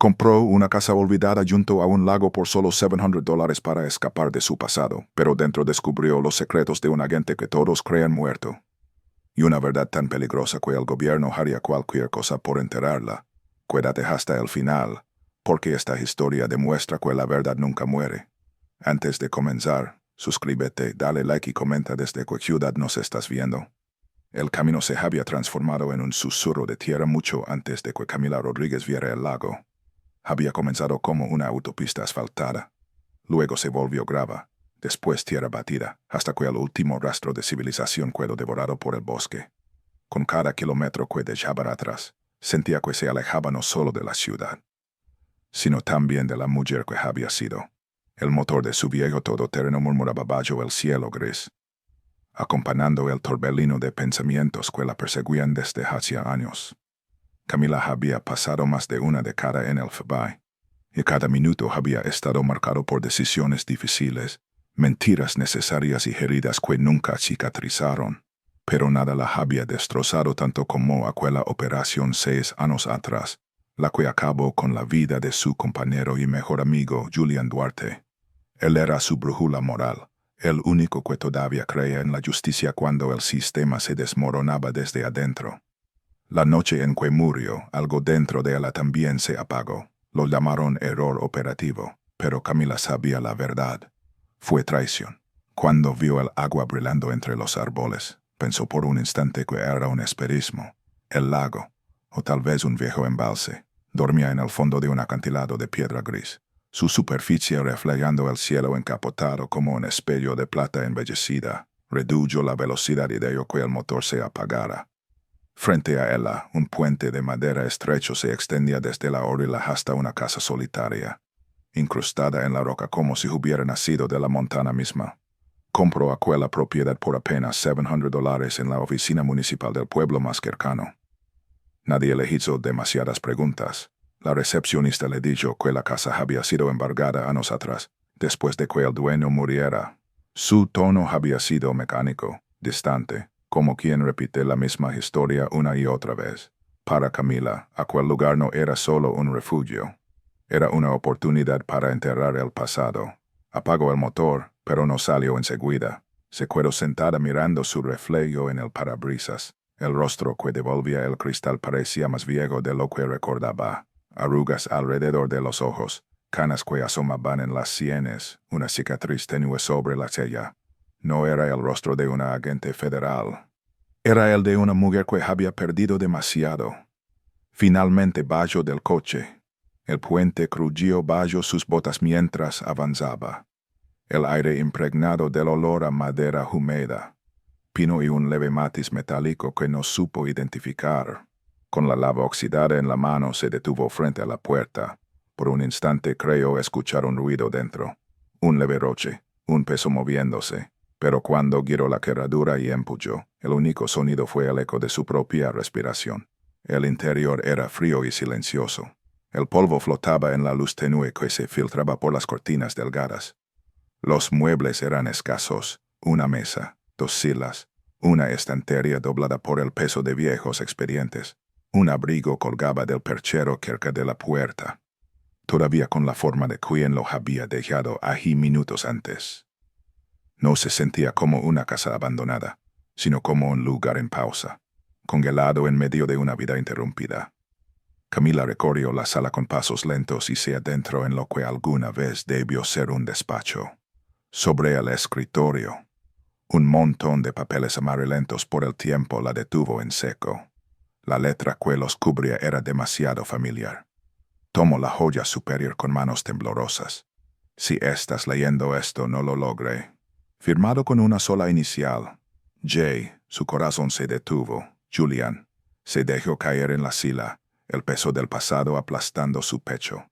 Compró una casa olvidada junto a un lago por solo $700 para escapar de su pasado, pero dentro descubrió los secretos de un agente que todos creen muerto. Y una verdad tan peligrosa que el gobierno haría cualquier cosa por enterrarla. Quédate hasta el final, porque esta historia demuestra que la verdad nunca muere. Antes de comenzar, suscríbete, dale like y comenta desde qué ciudad nos estás viendo. El camino se había transformado en un susurro de tierra mucho antes de que Camila Rodríguez viera el lago. Había comenzado como una autopista asfaltada. Luego se volvió grava, después tierra batida, hasta que el último rastro de civilización quedó devorado por el bosque. Con cada kilómetro que dejaba atrás, sentía que se alejaba no solo de la ciudad, sino también de la mujer que había sido. El motor de su viejo todoterreno murmuraba bajo el cielo gris, acompañando el torbellino de pensamientos que la perseguían desde hacía años. Camila había pasado más de una década en el FBI, y cada minuto había estado marcado por decisiones difíciles, mentiras necesarias y heridas que nunca cicatrizaron. Pero nada la había destrozado tanto como aquella operación 6 años atrás, la que acabó con la vida de su compañero y mejor amigo Julian Duarte. Él era su brújula moral, el único que todavía creía en la justicia cuando el sistema se desmoronaba desde adentro. La noche en que murió, algo dentro de ella también se apagó. Lo llamaron error operativo, pero Camila sabía la verdad. Fue traición. Cuando vio el agua brillando entre los árboles, pensó por un instante que era un espejismo. El lago, o tal vez un viejo embalse, dormía en el fondo de un acantilado de piedra gris, su superficie reflejando el cielo encapotado como un espejo de plata embellecida. Redujo la velocidad y dejó que el motor se apagara. Frente a ella, un puente de madera estrecho se extendía desde la orilla hasta una casa solitaria, incrustada en la roca como si hubiera nacido de la montaña misma. Compró aquella propiedad por apenas $700 en la oficina municipal del pueblo más cercano. Nadie le hizo demasiadas preguntas. La recepcionista le dijo que la casa había sido embargada años atrás, después de que el dueño muriera. Su tono había sido mecánico, distante, como quien repite la misma historia una y otra vez. Para Camila, aquel lugar no era solo un refugio. Era una oportunidad para enterrar el pasado. Apagó el motor, pero no salió enseguida. Se quedó sentada mirando su reflejo en el parabrisas. El rostro que devolvía el cristal parecía más viejo de lo que recordaba. Arrugas alrededor de los ojos, canas que asomaban en las sienes, una cicatriz tenue sobre la ceja. No era el rostro de una agente federal. Era el de una mujer que había perdido demasiado. Finalmente bajó del coche. El puente crujió bajo sus botas mientras avanzaba. El aire impregnado del olor a madera húmeda, pino y un leve matiz metálico que no supo identificar. Con la lava oxidada en la mano se detuvo frente a la puerta. Por un instante creyó escuchar un ruido dentro. Un leve roce, un peso moviéndose. Pero cuando giró la cerradura y empujó, el único sonido fue el eco de su propia respiración. El interior era frío y silencioso. El polvo flotaba en la luz tenue que se filtraba por las cortinas delgadas. Los muebles eran escasos: una mesa, 2 sillas, una estantería doblada por el peso de viejos expedientes. Un abrigo colgaba del perchero cerca de la puerta, todavía con la forma de quien lo había dejado allí minutos antes. No se sentía como una casa abandonada, sino como un lugar en pausa, congelado en medio de una vida interrumpida. Camila recorrió la sala con pasos lentos y se adentró en lo que alguna vez debió ser un despacho. Sobre el escritorio, un montón de papeles amarillentos por el tiempo la detuvo en seco. La letra que los cubría era demasiado familiar. Tomó la joya superior con manos temblorosas. Si estás leyendo esto, no lo logré. Firmado con una sola inicial, J. Su corazón se detuvo. Julian. Se dejó caer en la silla, el peso del pasado aplastando su pecho.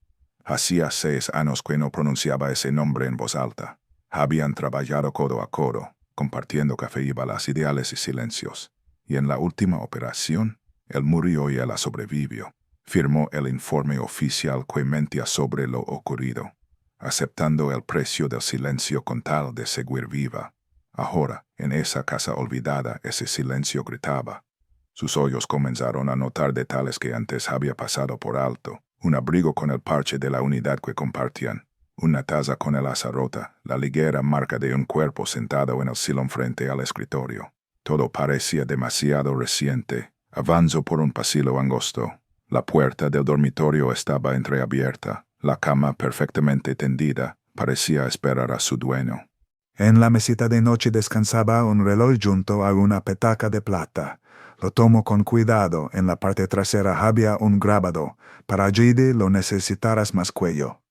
Hacía 6 años que no pronunciaba ese nombre en voz alta. Habían trabajado codo a codo, compartiendo café y balas ideales y silencios. Y en la última operación, él murió y ella sobrevivió. Firmó el informe oficial que mentía sobre lo ocurrido, aceptando el precio del silencio con tal de seguir viva. Ahora, en esa casa olvidada, ese silencio gritaba. Sus ojos comenzaron a notar detalles que antes había pasado por alto. un abrigo con el parche de la unidad que compartían, una taza con el asa rota, la ligera marca de un cuerpo sentado en el sillón frente al escritorio. Todo parecía demasiado reciente. Avanzó por un pasillo angosto. La puerta del dormitorio estaba entreabierta. La cama, perfectamente tendida, parecía esperar a su dueño. En la mesita de noche descansaba un reloj junto a una petaca de plata. Lo tomó con cuidado. En la parte trasera había un grabado. Para allí lo necesitarás más cuello.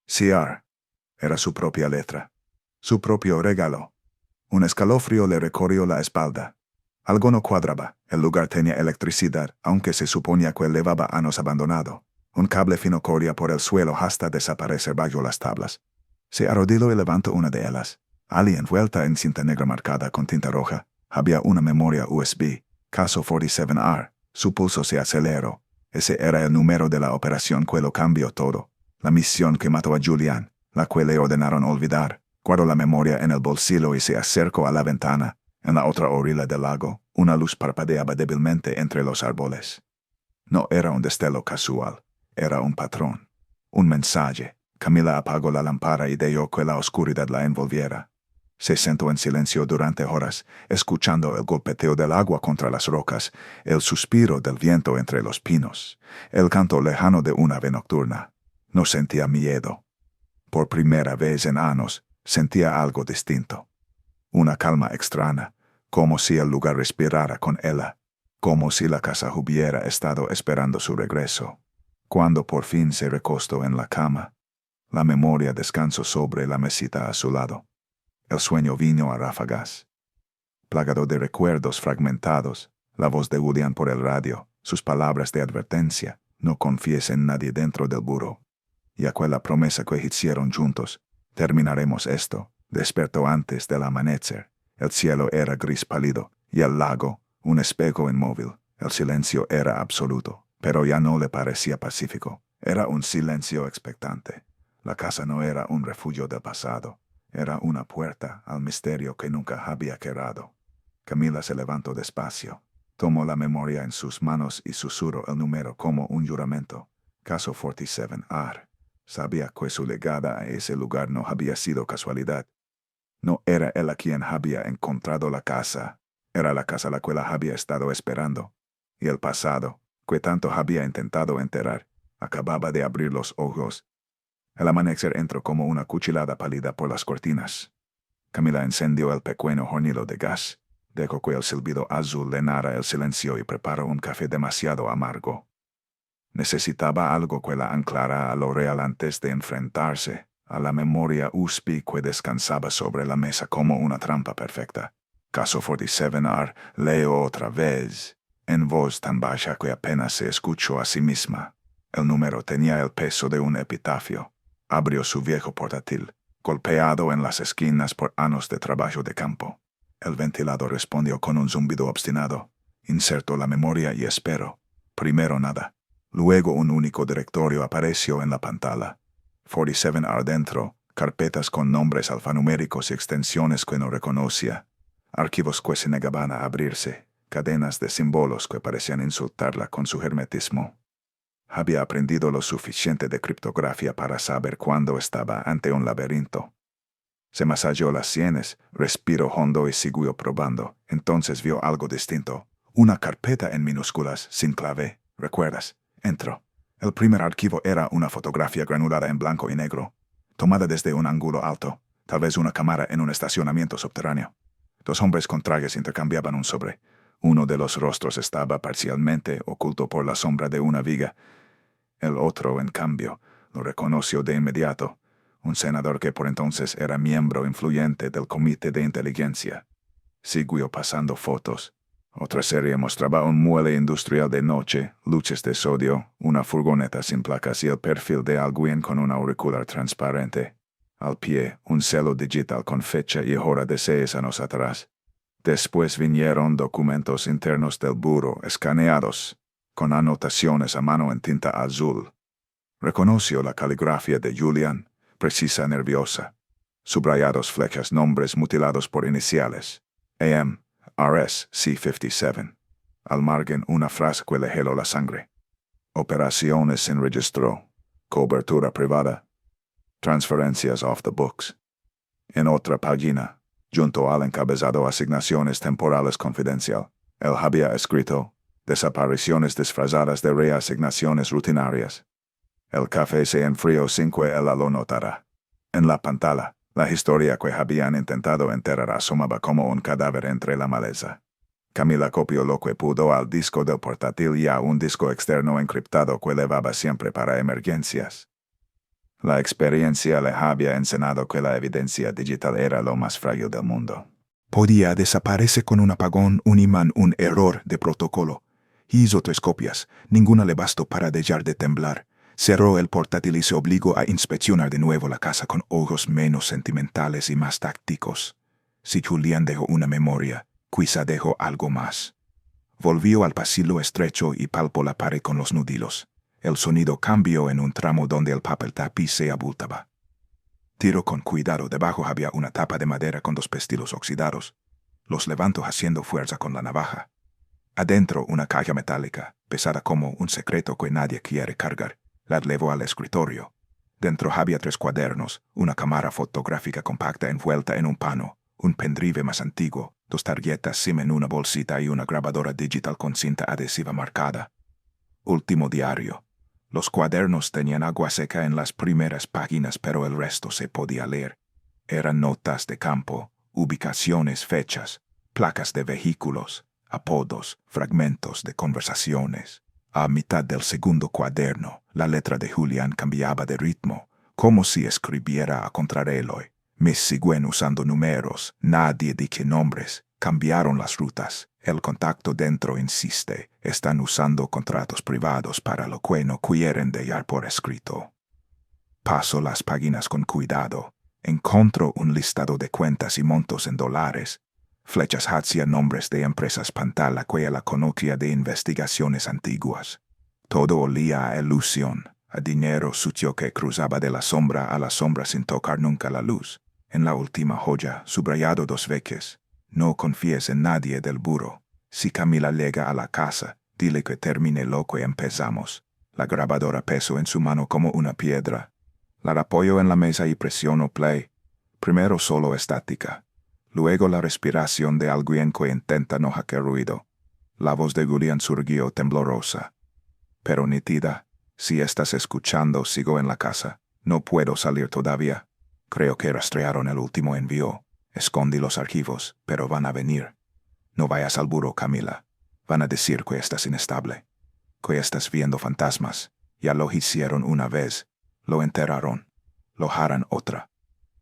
CR. Era su propia letra. Su propio regalo. Un escalofrío le recorrió la espalda. Algo no cuadraba. El lugar tenía electricidad, aunque se suponía que llevaba años abandonado. Un cable fino corría por el suelo hasta desaparecer bajo las tablas. Se arrodilló y levantó una de ellas. Allí, envuelta en cinta negra marcada con tinta roja, había una memoria USB, caso 47R. Su pulso se aceleró. Ese era el número de la operación que lo cambió todo. La misión que mató a Julian, la que le ordenaron olvidar. Guardó la memoria en el bolsillo y se acercó a la ventana. En la otra orilla del lago, una luz parpadeaba débilmente entre los árboles. No era un destello casual, era un patrón. Un mensaje. Camila apagó la lámpara y dejó que la oscuridad la envolviera. Se sentó en silencio durante horas, escuchando el golpeteo del agua contra las rocas, el suspiro del viento entre los pinos, el canto lejano de una ave nocturna. No sentía miedo. Por primera vez en años, sentía algo distinto. Una calma extraña, como si el lugar respirara con ella, como si la casa hubiera estado esperando su regreso. Cuando por fin se recostó en la cama, la memoria descansó sobre la mesita a su lado. El sueño vino a ráfagas. Plagado de recuerdos fragmentados, la voz de Julian por el radio, sus palabras de advertencia, no confíes en nadie dentro del buró. Y aquella promesa que hicieron juntos, terminaremos esto, despertó antes del amanecer. El cielo era gris pálido, y el lago, un espejo inmóvil. El silencio era absoluto, pero ya no le parecía pacífico. Era un silencio expectante. La casa no era un refugio del pasado. Era una puerta al misterio que nunca había quedado. Camila se levantó despacio. Tomó la memoria en sus manos y susurró el número como un juramento. Caso 47R. Sabía que su llegada a ese lugar no había sido casualidad. No era él quien había encontrado la casa. Era la casa la cual había estado esperando. Y el pasado, que tanto había intentado enterrar, acababa de abrir los ojos. El amanecer entró como una cuchillada pálida por las cortinas. Camila encendió el pequeño hornillo de gas, dejó que el silbido azul llenara el silencio y preparó un café demasiado amargo. Necesitaba algo que la anclara a lo real antes de enfrentarse a la memoria USB que descansaba sobre la mesa como una trampa perfecta. Caso 47R, leo otra vez, en voz tan baja que apenas se escuchó a sí misma. El número tenía el peso de un epitafio. Abrió su viejo portátil, golpeado en las esquinas por años de trabajo de campo. El ventilador respondió con un zumbido obstinado. Insertó la memoria y esperó. Primero nada. Luego un único directorio apareció en la pantalla. 47R dentro, carpetas con nombres alfanuméricos y extensiones que no reconocía. Archivos que se negaban a abrirse, cadenas de símbolos que parecían insultarla con su hermetismo. Había aprendido lo suficiente de criptografía para saber cuándo estaba ante un laberinto. Se masajeó las sienes, respiró hondo y siguió probando. Entonces vio algo distinto. Una carpeta en minúsculas, sin clave. ¿Recuerdas? Entró. El primer archivo era una fotografía granulada en blanco y negro, tomada desde un ángulo alto, tal vez una cámara en un estacionamiento subterráneo. Dos hombres con trajes intercambiaban un sobre. Uno de los rostros estaba parcialmente oculto por la sombra de una viga. El otro, en cambio, lo reconoció de inmediato, un senador que por entonces era miembro influyente del Comité de Inteligencia. Siguió pasando fotos. Otra serie mostraba un muelle industrial de noche, luces de sodio, una furgoneta sin placas y el perfil de alguien con un auricular transparente. Al pie, un celo digital con fecha y hora de 6 años atrás. Después vinieron documentos internos del buró escaneados, con anotaciones a mano en tinta azul. Reconoció la caligrafía de Julian, precisa, nerviosa. Subrayados flechas, nombres mutilados por iniciales. AM, RS, C57. Al margen una frase que le heló la sangre. Operaciones sin registro. Cobertura privada. Transferencias off the books. En otra página, junto al encabezado Asignaciones temporales confidencial, él había escrito Desapariciones disfrazadas de reasignaciones rutinarias. El café se enfrió sin que él lo notara. En la pantalla, la historia que habían intentado enterrar asomaba como un cadáver entre la maleza. Camila copió lo que pudo al disco del portátil y a un disco externo encriptado que llevaba siempre para emergencias. La experiencia le había enseñado que la evidencia digital era lo más frágil del mundo. Podía desaparecer con un apagón, un imán, un error de protocolo. Hizo 3 copias, ninguna le bastó para dejar de temblar. Cerró el portátil y se obligó a inspeccionar de nuevo la casa con ojos menos sentimentales y más tácticos. Si Julián dejó una memoria, quizá dejó algo más. Volvió al pasillo estrecho y palpó la pared con los nudillos. El sonido cambió en un tramo donde el papel tapiz se abultaba. Tiró con cuidado. Debajo había una tapa de madera con 2 pestillos oxidados. Los levantó haciendo fuerza con la navaja. Adentro una caja metálica, pesada como un secreto que nadie quiere cargar. La llevó al escritorio. Dentro había 3 cuadernos, una cámara fotográfica compacta envuelta en un pano, un pendrive más antiguo, 2 tarjetas SIM en una bolsita y una grabadora digital con cinta adhesiva marcada. Último diario. Los cuadernos tenían agua seca en las primeras páginas, pero el resto se podía leer. Eran notas de campo, ubicaciones, fechas, placas de vehículos, apodos, fragmentos de conversaciones. A mitad del segundo cuaderno, la letra de Julián cambiaba de ritmo, como si escribiera a contrarreloj. Me siguen usando números, nadie dice nombres, cambiaron las rutas. El contacto dentro insiste, están usando contratos privados para lo que no quieren dejar por escrito. Paso las páginas con cuidado. Encuentro un listado de cuentas y montos en dólares. Flechas hacia nombres de empresas pantalla que la conocía de investigaciones antiguas. Todo olía a ilusión, a dinero sucio que cruzaba de la sombra a la sombra sin tocar nunca la luz. En la última joya, subrayado 2 veces, no confíes en nadie del burro. Si Camila llega a la casa, dile que termine lo que empezamos. La grabadora pesó en su mano como una piedra. La apoyó en la mesa y presionó play. Primero solo estática. Luego la respiración de alguien que intenta no hacer ruido. La voz de Julián surgió temblorosa. Pero nítida. Si estás escuchando, sigo en la casa. No puedo salir todavía. Creo que rastrearon el último envío. Escondí los archivos, pero van a venir. No vayas al buró, Camila. Van a decir que estás inestable. Que estás viendo fantasmas. Ya lo hicieron una vez. Lo enterraron. Lo harán otra.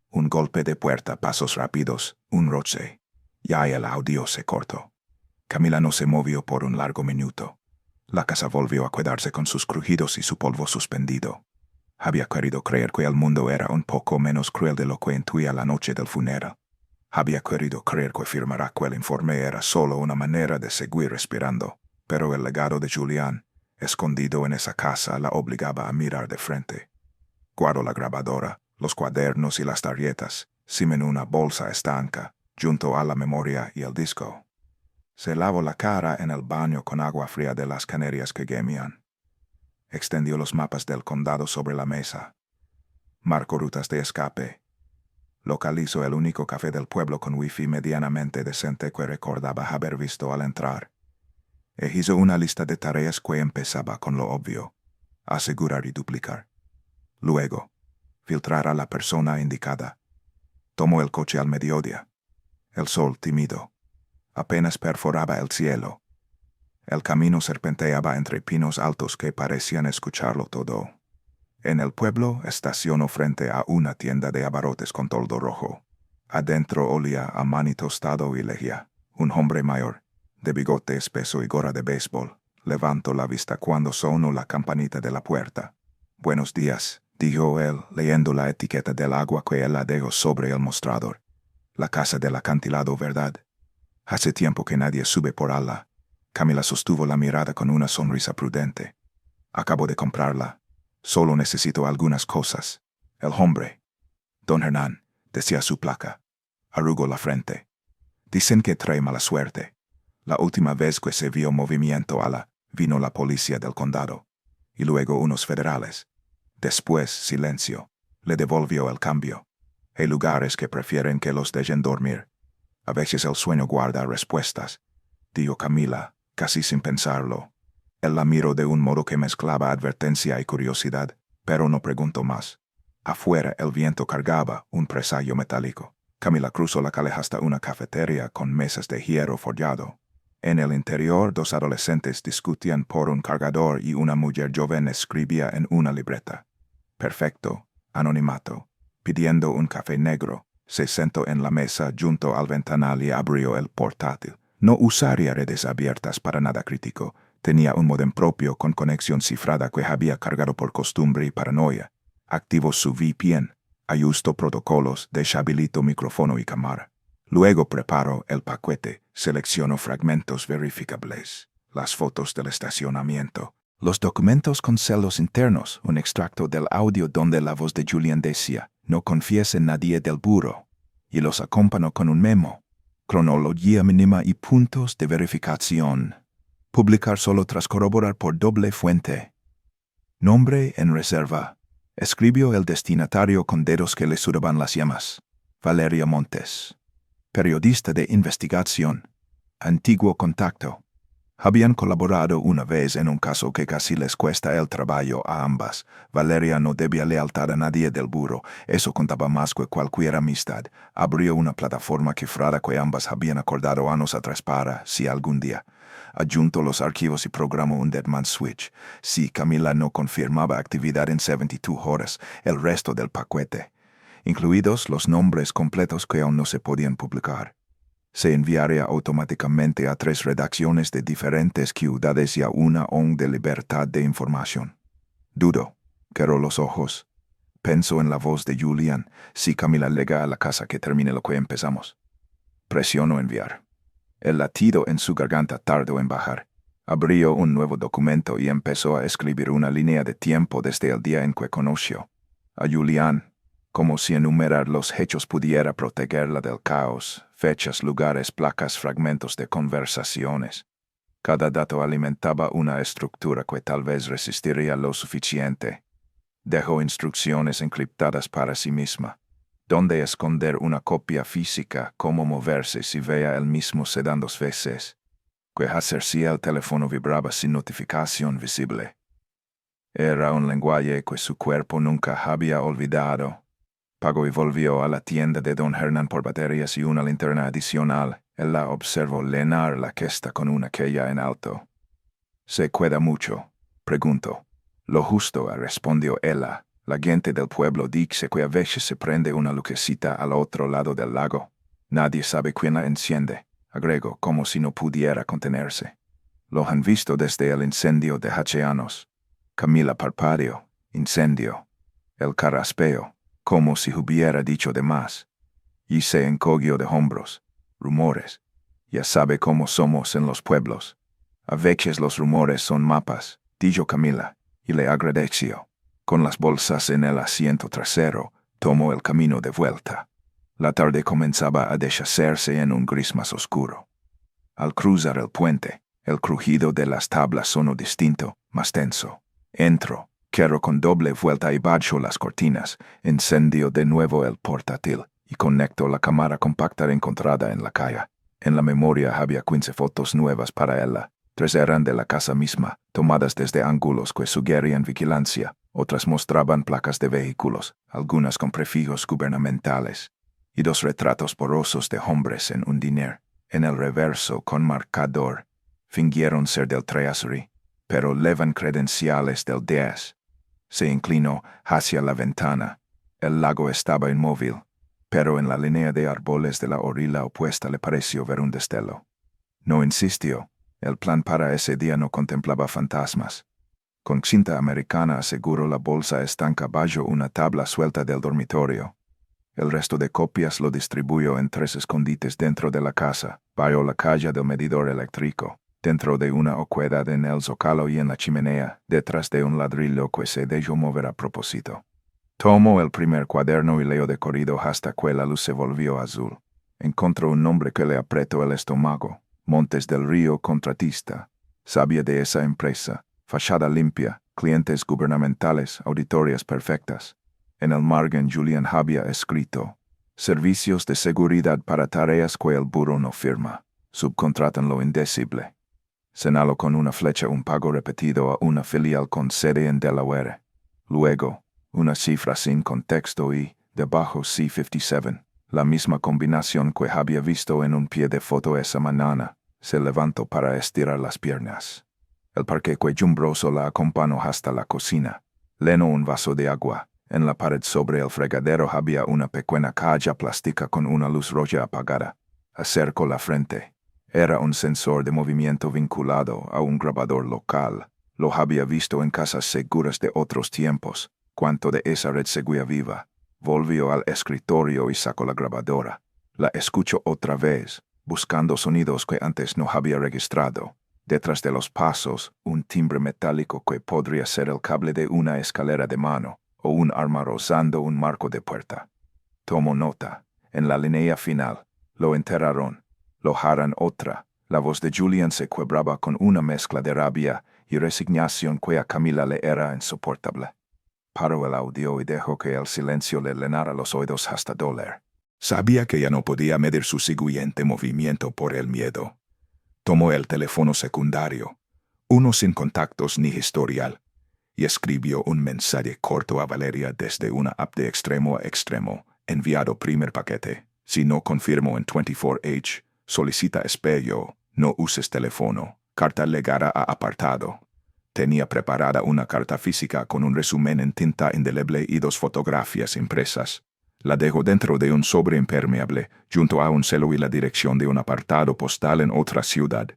Un golpe de puerta, pasos rápidos, un roce. Ya el audio se cortó. Camila no se movió por un largo minuto. La casa volvió a quedarse con sus crujidos y su polvo suspendido. Había querido creer que el mundo era un poco menos cruel de lo que intuía la noche del funeral. Había querido creer que firmar aquel informe era solo una manera de seguir respirando, pero el legado de Julián, escondido en esa casa, la obligaba a mirar de frente. Guardó la grabadora, los cuadernos y las tarjetas, SIM en una bolsa estanca, junto a la memoria y el disco. Se lavó la cara en el baño con agua fría de las Canarias que gemían. Extendió los mapas del condado sobre la mesa. Marcó rutas de escape. Localizó el único café del pueblo con wifi medianamente decente que recordaba haber visto al entrar. E hizo una lista de tareas que empezaba con lo obvio: asegurar y duplicar. Luego, filtrar a la persona indicada. Tomó el coche al mediodía. El sol tímido apenas perforaba el cielo. El camino serpenteaba entre pinos altos que parecían escucharlo todo. En el pueblo estacionó frente a una tienda de abarrotes con toldo rojo. Adentro olía a maní tostado y lejía. Un hombre mayor, de bigote espeso y gorra de béisbol, levantó la vista cuando sonó la campanita de la puerta. «Buenos días», dijo él, leyendo la etiqueta del agua que él la dejó sobre el mostrador. «La casa del acantilado, ¿verdad? Hace tiempo que nadie sube por ala». Camila sostuvo la mirada con una sonrisa prudente. «Acabo de comprarla. Solo necesito algunas cosas». El hombre, Don Hernán, decía su placa. Arrugó la frente. «Dicen que trae mala suerte. La última vez que se vio movimiento ala, vino la policía del condado. y luego unos federales. Después, silencio. Le devolvió el cambio. Hay lugares que prefieren que los dejen dormir. A veces el sueño guarda respuestas, dijo Camila, casi sin pensarlo. Él la miró de un modo que mezclaba advertencia y curiosidad, pero no preguntó más. Afuera el viento cargaba un presagio metálico. Camila cruzó la calle hasta una cafetería con mesas de hierro forjado. En el interior, dos adolescentes discutían por un cargador y una mujer joven escribía en una libreta. Perfecto, anonimato. Pidiendo un café negro, se sentó en la mesa junto al ventanal y abrió el portátil. No usaría redes abiertas para nada crítico. Tenía un modem propio con conexión cifrada que había cargado por costumbre y paranoia. Activó su VPN. Ajustó protocolos, deshabilitó micrófono y cámara. Luego preparó el paquete, seleccionó fragmentos verificables, las fotos del estacionamiento, los documentos con celos internos, un extracto del audio donde la voz de Julian decía, no confíes en nadie del buró, y los acompañó con un memo, cronología mínima y puntos de verificación. Publicar solo tras corroborar por doble fuente. Nombre en reserva. Escribió el destinatario con dedos que le sudaban las llamas. Valeria Montes. Periodista de investigación. Antiguo contacto. Habían colaborado una vez en un caso que casi les cuesta el trabajo a ambas. Valeria no debía lealtad a nadie del buró. Eso contaba más que cualquier amistad. Abrió una plataforma cifrada que ambas habían acordado años atrás para, si algún día, adjuntó los archivos y programó un Deadman Switch. Si Camila no confirmaba actividad en 72 horas, el resto del paquete, incluidos los nombres completos que aún no se podían publicar, se enviaría automáticamente a 3 redacciones de diferentes ciudades y a una ONG de libertad de información. Dudo. Cerró los ojos. Pensó en la voz de Julian. Si Camila llega a la casa, que termine lo que empezamos. Presionó enviar. El latido en su garganta tardó en bajar. Abrió un nuevo documento y empezó a escribir una línea de tiempo desde el día en que conoció a Julian, como si enumerar los hechos pudiera protegerla del caos, fechas, lugares, placas, fragmentos de conversaciones. Cada dato alimentaba una estructura que tal vez resistiría lo suficiente. Dejó instrucciones encriptadas para sí misma. Dónde esconder una copia física, cómo moverse si vea el mismo se dan 2 veces. Qué hacer si el teléfono vibraba sin notificación visible. Era un lenguaje que su cuerpo nunca había olvidado. Pagó y volvió a la tienda de don Hernán por baterías y una linterna adicional. Él la observó llenar la cesta con una quilla en alto. ¿Se cuida mucho?, preguntó. Lo justo, respondió ella. La gente del pueblo dice que a veces se prende una lucecita al otro lado del lago. Nadie sabe quién la enciende, agregó como si no pudiera contenerse. Lo han visto desde el incendio de Hacheanos. Camila parpadeó. Incendio. El carraspeo, como si hubiera dicho de más. Y se encogió de hombros. Rumores. Ya sabe cómo somos en los pueblos. A veces los rumores son mapas, dijo Camila, y le agradeció. Con las bolsas en el asiento trasero, tomó el camino de vuelta. La tarde comenzaba a deshacerse en un gris más oscuro. Al cruzar el puente, el crujido de las tablas sonó distinto, más tenso. Entró, cerró con doble vuelta y bajó las cortinas, encendió de nuevo el portátil y conectó la cámara compacta encontrada en la calle. En la memoria había 15 fotos nuevas para ella. 3 eran de la casa misma, tomadas desde ángulos que sugerían vigilancia. Otras mostraban placas de vehículos, algunas con prefijos gubernamentales, y 2 retratos borrosos de hombres en un diner. En el reverso, con marcador, fingieron ser del Treasury, pero levan credenciales del 10. Se inclinó hacia la ventana. El lago estaba inmóvil, pero en la línea de árboles de la orilla opuesta le pareció ver un destello. No insistió. El plan para ese día no contemplaba fantasmas. Con cinta americana aseguró la bolsa estanca bajo una tabla suelta del dormitorio. El resto de copias lo distribuyó en 3 escondites dentro de la casa, bajo la calle del medidor eléctrico, dentro de una oquedad en el zócalo y en la chimenea, detrás de un ladrillo que se dejó mover a propósito. Tomó el primer cuaderno y leyó de corrido hasta que la luz se volvió azul. Encontró un nombre que le apretó el estómago. Montes del Río Contratista. Sabía de esa empresa. Fachada limpia, clientes gubernamentales, auditorías perfectas. En el margen Julian había escrito: servicios de seguridad para tareas que el buró no firma. Subcontratan lo indecible. Señaló con una flecha un pago repetido a una filial con sede en Delaware. Luego, una cifra sin contexto y, debajo C57, la misma combinación que había visto en un pie de foto esa mañana. Se levantó para estirar las piernas. El parque quejumbroso la acompañó hasta la cocina. Llenó un vaso de agua. En la pared sobre el fregadero había una pequeña caja plástica con una luz roja apagada. Acercó la frente. Era un sensor de movimiento vinculado a un grabador local. Lo había visto en casas seguras de otros tiempos. Cuanto de esa red seguía viva. Volvió al escritorio y sacó la grabadora. La escuchó otra vez, buscando sonidos que antes no había registrado. Detrás de los pasos, un timbre metálico que podría ser el cable de una escalera de mano, o un arma rozando un marco de puerta. Tomó nota. En la línea final, lo enterraron. Lo harán otra. La voz de Julian se quebraba con una mezcla de rabia y resignación que a Camila le era insoportable. Paró el audio y dejó que el silencio le llenara los oídos hasta doler. Sabía que ya no podía medir su siguiente movimiento por el miedo. Tomó el teléfono secundario, uno sin contactos ni historial, y escribió un mensaje corto a Valeria desde una app de extremo a extremo. Enviado primer paquete. Si no confirmo en 24H, solicita espello, no uses teléfono. Carta legada a apartado. Tenía preparada una carta física con un resumen en tinta indeleble y 2 fotografías impresas. La dejó dentro de un sobre impermeable, junto a un celo y la dirección de un apartado postal en otra ciudad.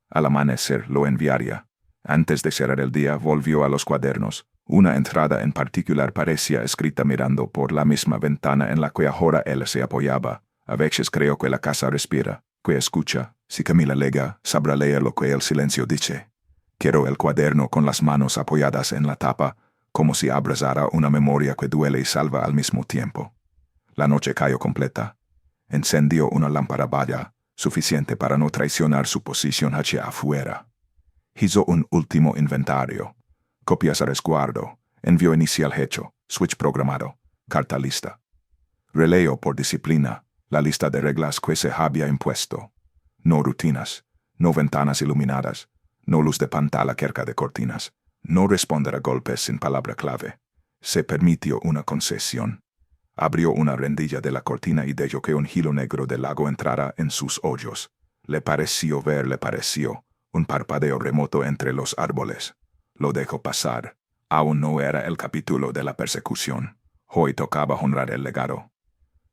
Al amanecer lo enviaría. Antes de cerrar el día volvió a los cuadernos. Una entrada en particular parecía escrita mirando por la misma ventana en la que ahora él se apoyaba. A veces creo que la casa respira, que escucha. Si Camila lega, sabrá leer lo que el silencio dice. Quiero el cuaderno con las manos apoyadas en la tapa, como si abrazara una memoria que duele y salva al mismo tiempo. La noche cayó completa. Encendió una lámpara valla, suficiente para no traicionar su posición hacia afuera. Hizo un último inventario. Copias a resguardo, envío inicial hecho, switch programado, carta lista. Releo por disciplina, la lista de reglas que se había impuesto. No rutinas, no ventanas iluminadas, no luz de pantalla cerca de cortinas, no responder a golpes sin palabra clave. Se permitió una concesión. Abrió una rendilla de la cortina y dejó que un hilo negro del lago entrara en sus hoyos. Le pareció un parpadeo remoto entre los árboles. Lo dejó pasar. Aún no era el capítulo de la persecución. Hoy tocaba honrar el legado.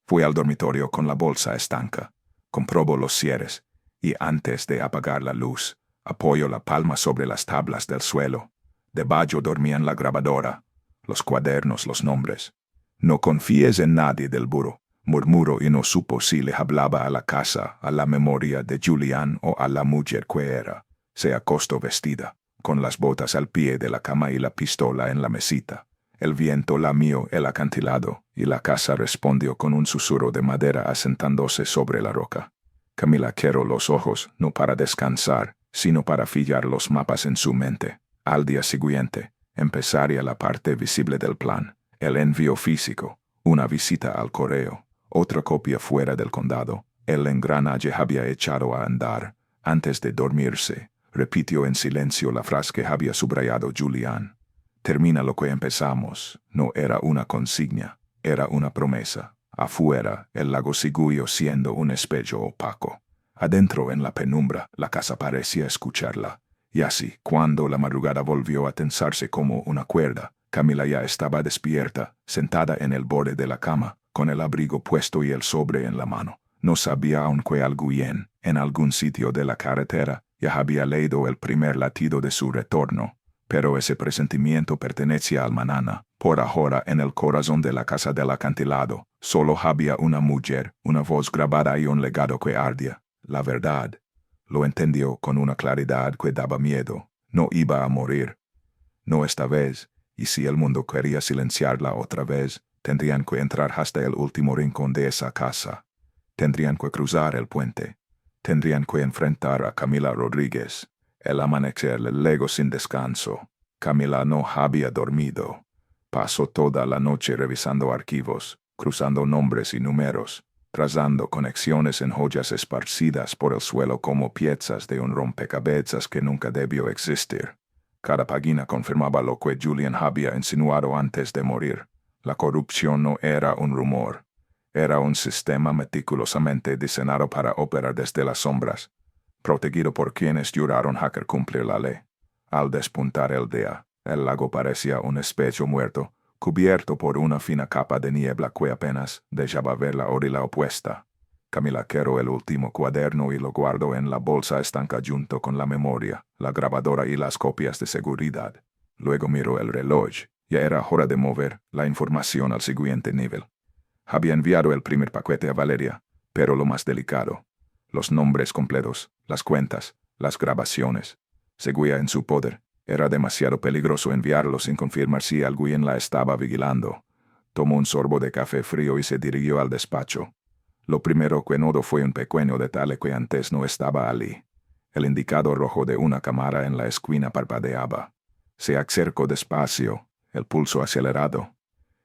Fui al dormitorio con la bolsa estanca. Comprobó los cierres, y antes de apagar la luz, apoyó la palma sobre las tablas del suelo. Debajo dormían la grabadora, los cuadernos, los nombres. No confíes en nadie del buró, murmuró y no supo si le hablaba a la casa, a la memoria de Julian o a la mujer que era. Se acostó vestida, con las botas al pie de la cama y la pistola en la mesita. El viento lamió el acantilado y la casa respondió con un susurro de madera asentándose sobre la roca. Camila cerró los ojos, no para descansar, sino para fijar los mapas en su mente. Al día siguiente, empezaría la parte visible del plan. El envío físico, una visita al correo, otra copia fuera del condado. El engranaje había echado a andar. Antes de dormirse, repitió en silencio la frase que había subrayado Julian. Termina lo que empezamos. No era una consigna, era una promesa. Afuera, el lago siguió siendo un espejo opaco. Adentro, en la penumbra, la casa parecía escucharla. Y así, cuando la madrugada volvió a tensarse como una cuerda, Camila ya estaba despierta, sentada en el borde de la cama, con el abrigo puesto y el sobre en la mano. No sabía aún que alguien, en algún sitio de la carretera, ya había leído el primer latido de su retorno. Pero ese presentimiento pertenecía al mañana. Por ahora, en el corazón de la casa del acantilado, solo había una mujer, una voz grabada y un legado que ardía. La verdad. Lo entendió con una claridad que daba miedo. No iba a morir. No esta vez. Y si el mundo quería silenciarla otra vez, tendrían que entrar hasta el último rincón de esa casa. Tendrían que cruzar el puente. Tendrían que enfrentar a Camila Rodríguez. El amanecer le legó sin descanso. Camila no había dormido. Pasó toda la noche revisando archivos, cruzando nombres y números, trazando conexiones en joyas esparcidas por el suelo como piezas de un rompecabezas que nunca debió existir. Cada página confirmaba lo que Julian había insinuado antes de morir. La corrupción no era un rumor. Era un sistema meticulosamente diseñado para operar desde las sombras, protegido por quienes juraron hacker cumplir la ley. Al despuntar el día, el lago parecía un espejo muerto, cubierto por una fina capa de niebla que apenas dejaba ver la orilla opuesta. Camila quebró el último cuaderno y lo guardó en la bolsa estanca junto con la memoria, la grabadora y las copias de seguridad. Luego miró el reloj. Ya era hora de mover la información al siguiente nivel. Había enviado el primer paquete a Valeria, pero lo más delicado, los nombres completos, las cuentas, las grabaciones, seguía en su poder. Era demasiado peligroso enviarlo sin confirmar si alguien la estaba vigilando. Tomó un sorbo de café frío y se dirigió al despacho. Lo primero que notó fue un pequeño detalle que antes no estaba allí. El indicador rojo de una cámara en la esquina parpadeaba. Se acercó despacio, el pulso acelerado.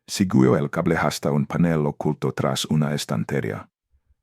Siguió el cable hasta un panel oculto tras una estantería.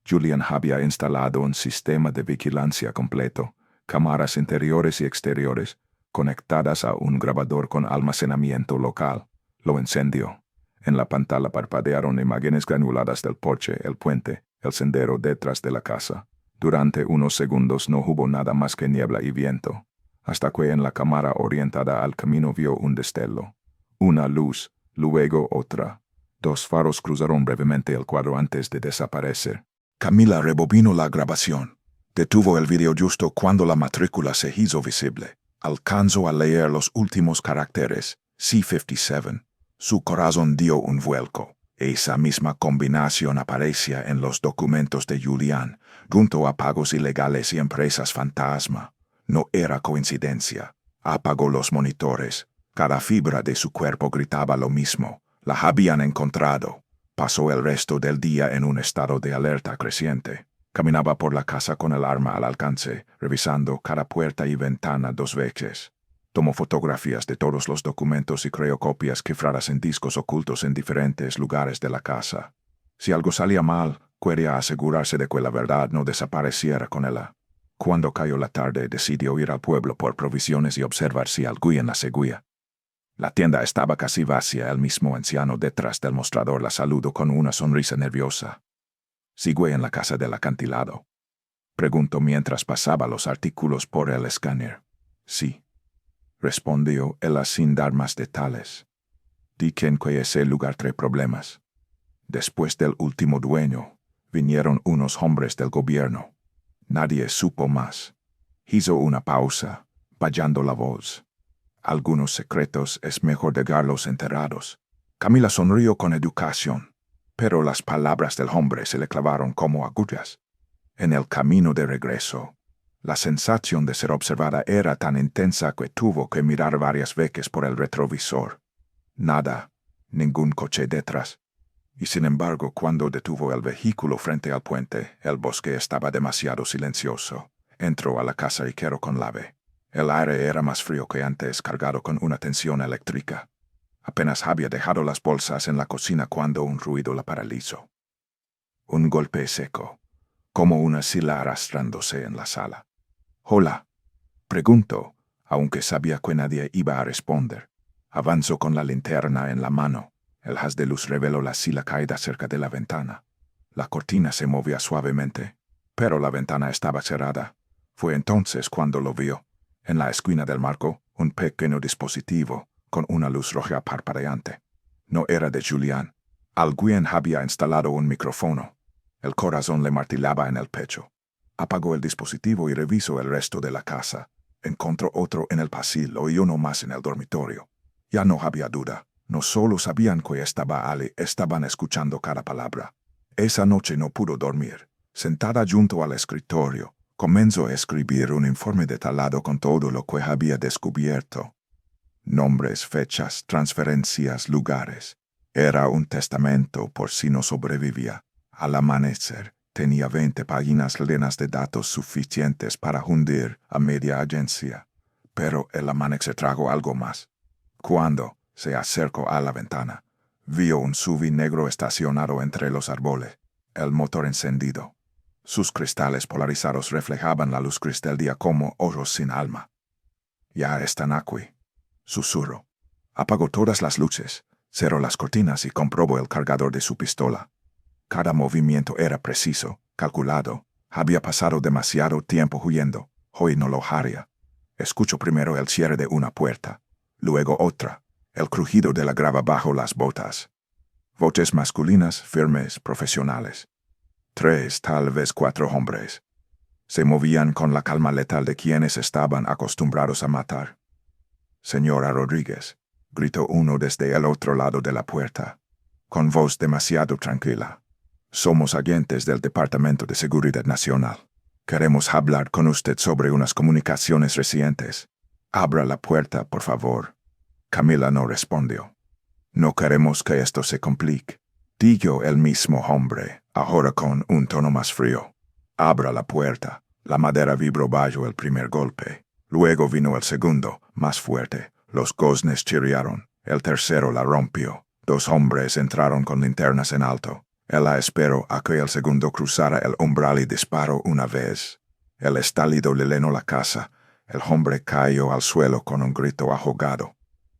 Julian había instalado un sistema de vigilancia completo, cámaras interiores y exteriores, conectadas a un grabador con almacenamiento local. Lo encendió. En la pantalla parpadearon imágenes granuladas del porche, el puente, el sendero detrás de la casa. Durante unos segundos no hubo nada más que niebla y viento, hasta que en la cámara orientada al camino vio un destello. Una luz, luego otra. Dos faros cruzaron brevemente el cuadro antes de desaparecer. Camila rebobinó la grabación. Detuvo el video justo cuando la matrícula se hizo visible. Alcanzó a leer los últimos caracteres, C57. Su corazón dio un vuelco. Esa misma combinación aparecía en los documentos de Julian, junto a pagos ilegales y empresas fantasma. No era coincidencia. Apagó los monitores. Cada fibra de su cuerpo gritaba lo mismo. La habían encontrado. Pasó el resto del día en un estado de alerta creciente. Caminaba por la casa con el arma al alcance, revisando cada puerta y ventana 2 veces. Tomó fotografías de todos los documentos y creó copias cifradas en discos ocultos en diferentes lugares de la casa. Si algo salía mal, quería asegurarse de que la verdad no desapareciera con ella. Cuando cayó la tarde, decidió ir al pueblo por provisiones y observar si alguien la seguía. La tienda estaba casi vacía. El mismo anciano detrás del mostrador la saludó con una sonrisa nerviosa. «¿Sigue en la casa del acantilado?», preguntó mientras pasaba los artículos por el escáner. «Sí», respondió él sin dar más detalles. «Dicen que ese lugar trae problemas. Después del último dueño, vinieron unos hombres del gobierno. Nadie supo más». Hizo una pausa, bajando la voz. «Algunos secretos es mejor dejarlos enterrados». Camila sonrió con educación, pero las palabras del hombre se le clavaron como agujas. En el camino de regreso, la sensación de ser observada era tan intensa que tuvo que mirar varias veces por el retrovisor. Nada, ningún coche detrás. Y sin embargo, cuando detuvo el vehículo frente al puente, el bosque estaba demasiado silencioso. Entró a la casa y quedó con llave. El aire era más frío que antes, cargado con una tensión eléctrica. Apenas había dejado las bolsas en la cocina cuando un ruido la paralizó. Un golpe seco, como una silla arrastrándose en la sala. «Hola», preguntó, aunque sabía que nadie iba a responder. Avanzó con la linterna en la mano. El haz de luz reveló la silla caída cerca de la ventana. La cortina se movía suavemente, pero la ventana estaba cerrada. Fue entonces cuando lo vio. En la esquina del marco, un pequeño dispositivo con una luz roja parpadeante. No era de Julian. Alguien había instalado un micrófono. El corazón le martillaba en el pecho. Apagó el dispositivo y revisó el resto de la casa. Encontró otro en el pasillo y uno más en el dormitorio. Ya no había duda. No solo sabían que estaba allí, estaban escuchando cada palabra. Esa noche no pudo dormir. Sentada junto al escritorio, comenzó a escribir un informe detallado con todo lo que había descubierto. Nombres, fechas, transferencias, lugares. Era un testamento por si no sobrevivía. Al amanecer, tenía 20 páginas llenas de datos suficientes para hundir a media agencia. Pero el amanecer trajo algo más. Cuando se acercó a la ventana, vio un SUV negro estacionado entre los árboles, el motor encendido. Sus cristales polarizados reflejaban la luz gris del día como ojos sin alma. Ya están aquí, susurró. Apagó todas las luces, cerró las cortinas y comprobó el cargador de su pistola. Cada movimiento era preciso, calculado. Había pasado demasiado tiempo huyendo. Hoy no lo haría. Escuchó primero el cierre de una puerta, luego otra, el crujido de la grava bajo las botas. Voces masculinas, firmes, profesionales. 3, tal vez 4 hombres. Se movían con la calma letal de quienes estaban acostumbrados a matar. Señora Rodríguez, gritó uno desde el otro lado de la puerta, con voz demasiado tranquila. Somos agentes del Departamento de Seguridad Nacional. Queremos hablar con usted sobre unas comunicaciones recientes. Abra la puerta, por favor. Camila no respondió. No queremos que esto se complique, dijo el mismo hombre, ahora con un tono más frío. Abra la puerta. La madera vibró bajo el primer golpe. Luego vino el segundo, más fuerte. Los goznes chirriaron. El tercero la rompió. 2 hombres entraron con linternas en alto. Él la esperó a que el segundo cruzara el umbral y disparó una vez. El estallido le llenó la casa. El hombre cayó al suelo con un grito ahogado.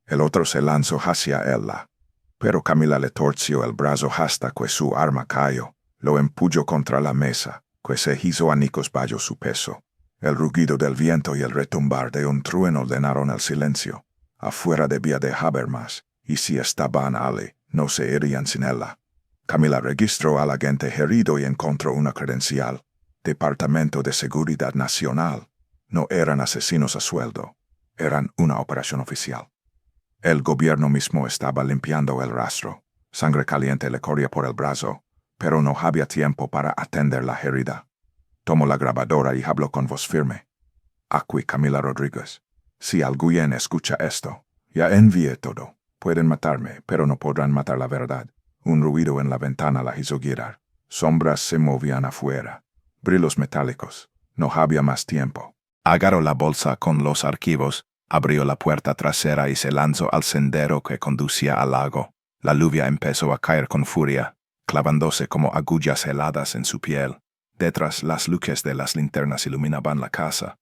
El otro se lanzó hacia ella. Pero Camila le torció el brazo hasta que su arma cayó. Lo empujó contra la mesa, que se hizo añicos bajo su peso. El rugido del viento y el retumbar de un trueno llenaron el silencio. Afuera debía de haber más, y si estaban allí, no se irían sin ella. Camila registró al agente herido y encontró una credencial. Departamento de Seguridad Nacional. No eran asesinos a sueldo. Eran una operación oficial. El gobierno mismo estaba limpiando el rastro. Sangre caliente le corría por el brazo, pero no había tiempo para atender la herida. Tomó la grabadora y habló con voz firme. Aquí Camila Rodríguez. Si alguien escucha esto, ya envié todo. Pueden matarme, pero no podrán matar la verdad. Un ruido en la ventana la hizo girar. Sombras se movían afuera. Brillos metálicos. No había más tiempo. Agarró la bolsa con los archivos, abrió la puerta trasera y se lanzó al sendero que conducía al lago. La lluvia empezó a caer con furia, clavándose como agujas heladas en su piel. Detrás las luces de las linternas iluminaban la casa.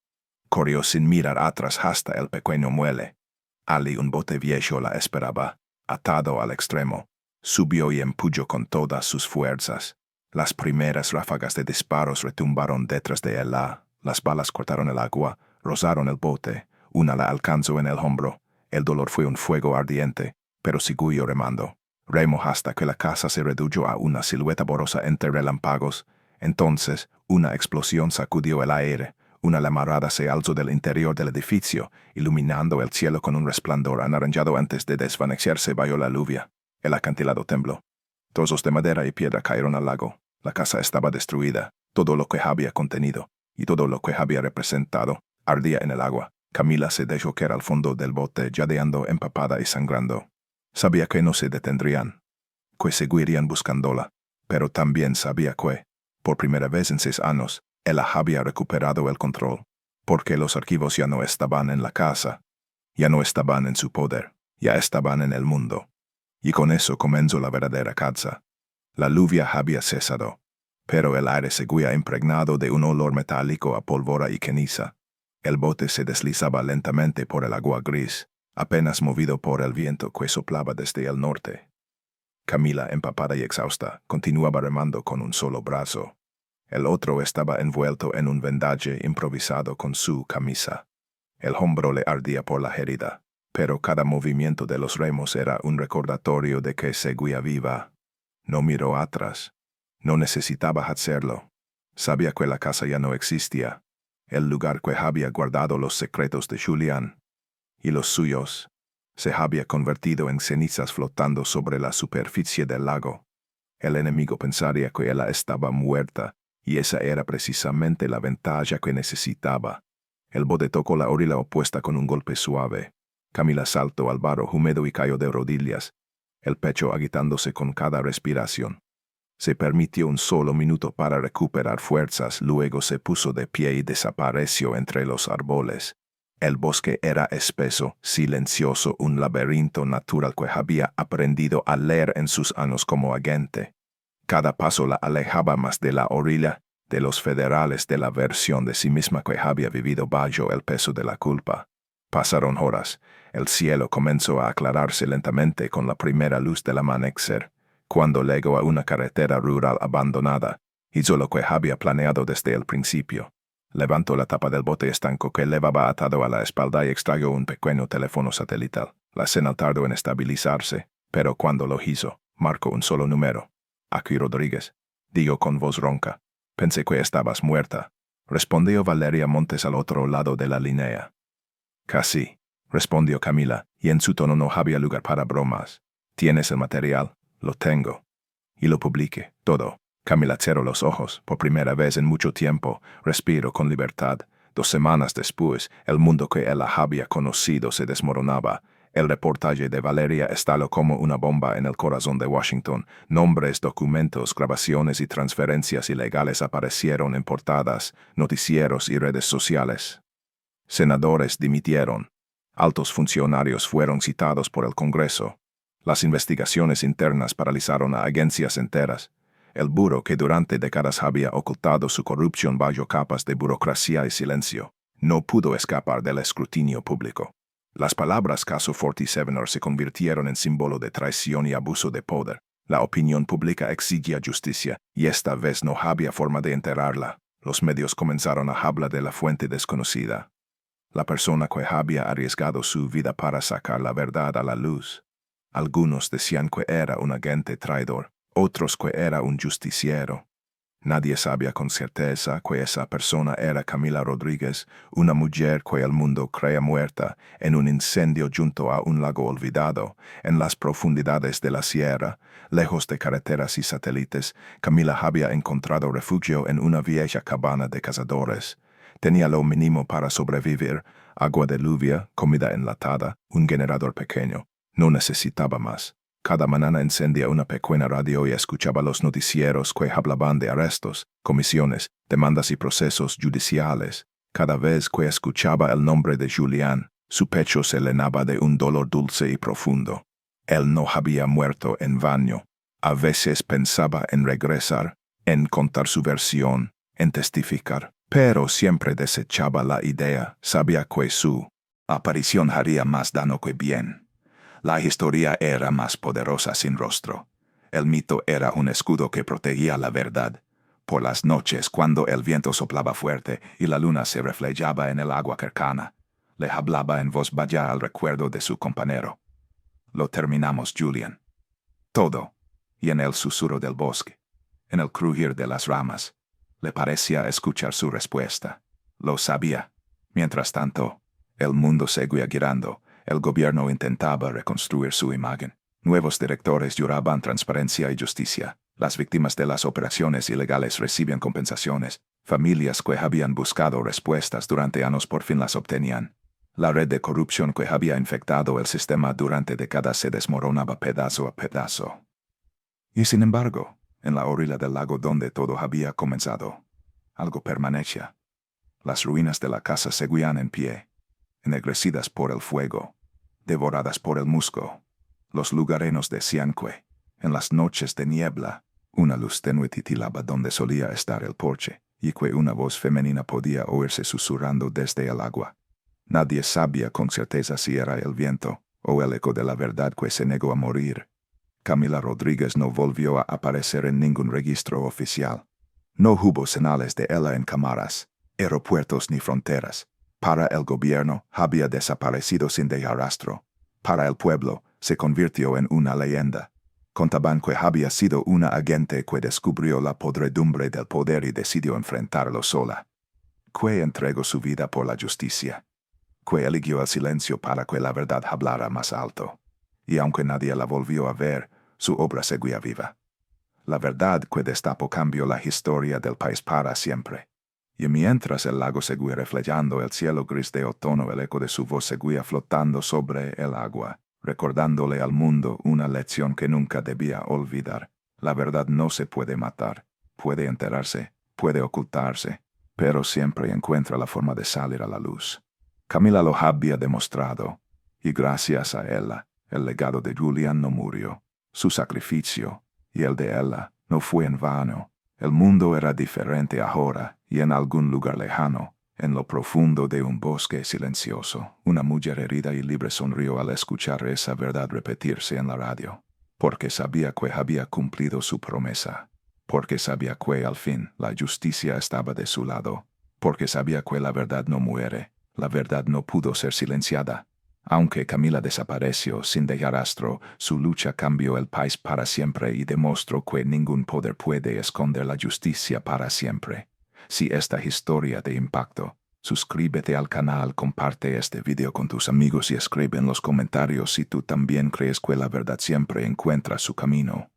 Corrió sin mirar atrás hasta el pequeño muelle. Allí un bote viejo la esperaba, atado al extremo. Subió y empujó con todas sus fuerzas. Las primeras ráfagas de disparos retumbaron detrás de ella. Las balas cortaron el agua, rozaron el bote. Una la alcanzó en el hombro. El dolor fue un fuego ardiente, pero siguió remando. Remó hasta que la casa se redujo a una silueta borrosa entre relámpagos. Entonces, una explosión sacudió el aire. Una llamarada se alzó del interior del edificio, iluminando el cielo con un resplandor anaranjado antes de desvanecerse bajo la lluvia. El acantilado tembló. Trozos de madera y piedra cayeron al lago. La casa estaba destruida. Todo lo que había contenido, y todo lo que había representado, ardía en el agua. Camila se dejó caer al fondo del bote, jadeando, empapada y sangrando. Sabía que no se detendrían, que seguirían buscándola, pero también sabía que, por primera vez en 6 años, ella había recuperado el control, porque los archivos ya no estaban en la casa, ya no estaban en su poder, ya estaban en el mundo. Y con eso comenzó la verdadera caza. La lluvia había cesado, pero el aire seguía impregnado de un olor metálico a pólvora y ceniza. El bote se deslizaba lentamente por el agua gris, apenas movido por el viento que soplaba desde el norte. Camila, empapada y exhausta, continuaba remando con un solo brazo. El otro estaba envuelto en un vendaje improvisado con su camisa. El hombro le ardía por la herida, pero cada movimiento de los remos era un recordatorio de que seguía viva. No miró atrás. No necesitaba hacerlo. Sabía que la casa ya no existía, el lugar que había guardado los secretos de Julián y los suyos. Se había convertido en cenizas flotando sobre la superficie del lago. El enemigo pensaría que ella estaba muerta, y esa era precisamente la ventaja que necesitaba. El bote tocó la orilla opuesta con un golpe suave. Camila saltó al barro húmedo y cayó de rodillas, el pecho agitándose con cada respiración. Se permitió un solo minuto para recuperar fuerzas, luego se puso de pie y desapareció entre los árboles. El bosque era espeso, silencioso, un laberinto natural que había aprendido a leer en sus años como agente. Cada paso la alejaba más de la orilla, de los federales, de la versión de sí misma que había vivido bajo el peso de la culpa. Pasaron horas. El cielo comenzó a aclararse lentamente con la primera luz del amanecer, cuando llegó a una carretera rural abandonada. Hizo lo que había planeado desde el principio. Levantó la tapa del bote estanco que llevaba atado a la espalda y extrajo un pequeño teléfono satelital. La escena tardó en estabilizarse, pero cuando lo hizo, marcó un solo número. Aquí Rodríguez, dijo con voz ronca. Pensé que estabas muerta. Respondió Valeria Montes al otro lado de la línea. Casi, respondió Camila, y en su tono no había lugar para bromas. ¿Tienes el material? Lo tengo. Y lo publiqué, todo. Camila cerró los ojos. Por primera vez en mucho tiempo, respiró con libertad. 2 semanas después, el mundo que ella había conocido se desmoronaba. El reportaje de Valeria estalló como una bomba en el corazón de Washington. Nombres, documentos, grabaciones y transferencias ilegales aparecieron en portadas, noticieros y redes sociales. Senadores dimitieron. Altos funcionarios fueron citados por el Congreso. Las investigaciones internas paralizaron a agencias enteras. El buró que durante décadas había ocultado su corrupción bajo capas de burocracia y silencio, no pudo escapar del escrutinio público. Las palabras caso 47er se convirtieron en símbolo de traición y abuso de poder. La opinión pública exigía justicia, y esta vez no había forma de enterrarla. Los medios comenzaron a hablar de la fuente desconocida. La persona que había arriesgado su vida para sacar la verdad a la luz. Algunos decían que era un agente traidor, otros que era un justiciero. Nadie sabía con certeza que esa persona era Camila Rodríguez, una mujer que el mundo creía muerta en un incendio junto a un lago olvidado, en las profundidades de la sierra, lejos de carreteras y satélites. Camila había encontrado refugio en una vieja cabana de cazadores. Tenía lo mínimo para sobrevivir: agua de lluvia, comida enlatada, un generador pequeño. No necesitaba más. Cada mañana encendía una pequeña radio y escuchaba los noticieros que hablaban de arrestos, comisiones, demandas y procesos judiciales. Cada vez que escuchaba el nombre de Julián, su pecho se llenaba de un dolor dulce y profundo. Él no había muerto en vano. A veces pensaba en regresar, en contar su versión, en testificar, pero siempre desechaba la idea. Sabía que su aparición haría más daño que bien. La historia era más poderosa sin rostro. El mito era un escudo que protegía la verdad. Por las noches, cuando el viento soplaba fuerte y la luna se reflejaba en el agua cercana, le hablaba en voz baja al recuerdo de su compañero. Lo terminamos, Julián. Todo. Y en el susurro del bosque, en el crujir de las ramas, le parecía escuchar su respuesta. Lo sabía. Mientras tanto, el mundo seguía girando. El gobierno intentaba reconstruir su imagen. Nuevos directores lloraban transparencia y justicia. Las víctimas de las operaciones ilegales recibían compensaciones. Familias que habían buscado respuestas durante años por fin las obtenían. La red de corrupción que había infectado el sistema durante décadas se desmoronaba pedazo a pedazo. Y sin embargo, en la orilla del lago donde todo había comenzado, algo permanecía. Las ruinas de la casa seguían en pie, ennegrecidas por el fuego, devoradas por el musgo. Los lugareños decían que, en las noches de niebla, una luz tenue titilaba donde solía estar el porche, y que una voz femenina podía oírse susurrando desde el agua. Nadie sabía con certeza si era el viento, o el eco de la verdad que se negó a morir. Camila Rodríguez no volvió a aparecer en ningún registro oficial. No hubo señales de ella en cámaras, aeropuertos ni fronteras. Para el gobierno, había desaparecido sin dejar rastro. Para el pueblo, se convirtió en una leyenda. Contaban que había sido una agente que descubrió la podredumbre del poder y decidió enfrentarlo sola. Que entregó su vida por la justicia. Que eligió el silencio para que la verdad hablara más alto. Y aunque nadie la volvió a ver, su obra seguía viva. La verdad que destapó cambió la historia del país para siempre. Y mientras el lago seguía reflejando el cielo gris de otoño, el eco de su voz seguía flotando sobre el agua, recordándole al mundo una lección que nunca debía olvidar. La verdad no se puede matar, puede enterrarse, puede ocultarse, pero siempre encuentra la forma de salir a la luz. Camila lo había demostrado, y gracias a ella, el legado de Julian no murió. Su sacrificio, y el de ella, no fue en vano. El mundo era diferente ahora, y en algún lugar lejano, en lo profundo de un bosque silencioso, una mujer herida y libre sonrió al escuchar esa verdad repetirse en la radio, porque sabía que había cumplido su promesa, porque sabía que al fin la justicia estaba de su lado, porque sabía que la verdad no muere, la verdad no pudo ser silenciada. Aunque Camila desapareció sin dejar rastro, su lucha cambió el país para siempre y demostró que ningún poder puede esconder la justicia para siempre. Si esta historia te impactó, suscríbete al canal, comparte este video con tus amigos y escribe en los comentarios si tú también crees que la verdad siempre encuentra su camino.